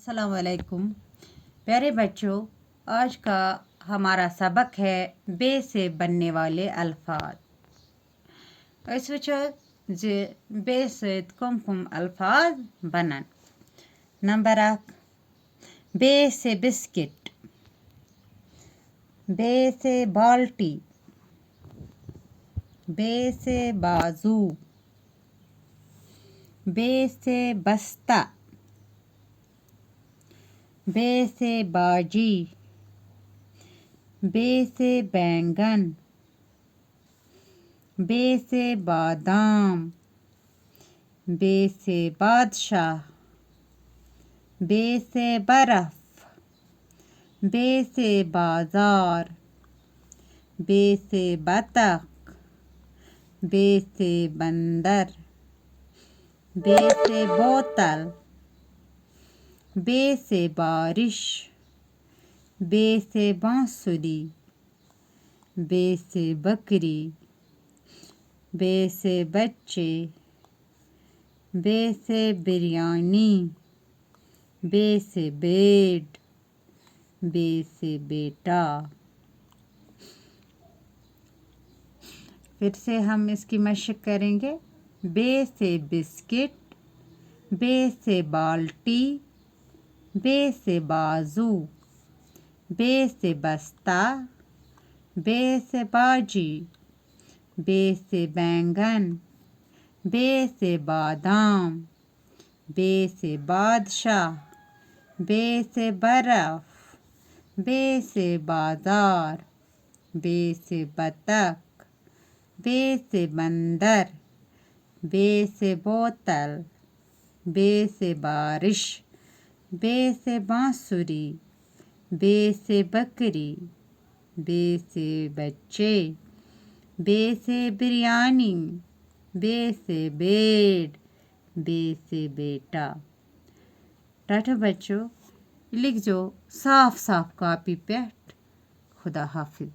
अस्सलाम वालेकुम प्यारे बच्चों, आज का हमारा सबक है बे से बनने वाले अल्फाज। इस वजह जे बे से कुम अल्फाज बनन। नंबर 1 बे से बिस्किट, बे से बाल्टी, बे से बाजू, बे से बस्ता, बे से बाजी, बे से बैंगन, बे से बादाम, बे से बादशाह, बे से बर्फ, बे से बाजार, बे से बतख, बे से बंदर, बे से बोतल, बे से बारिश, बे से बांसुरी, बे से बकरी, बे से बच्चे, बे से बिरयानी, बे से बेड, बे से बेटा। फिर से हम इसकी मशक करेंगे। बे से बिस्किट, बे से बाल्टी, बे से बाजू, बे से बस्ता, बे से बाजी, बे से बैंगन, बे से बादाम, बे से बादशाह, बे से बर्फ, बे से बाजार, बे से बतख, बे से बंदर, बे से बोतल, बे से बारिश, बे से बांसुरी, बे से बकरी, बे से बच्चे, बे से बिरयानी, बे से बेड, बे से बेटा। टाटा बच्चों, लिख जो साफ साफ कॉपी पे। खुदा हाफिज।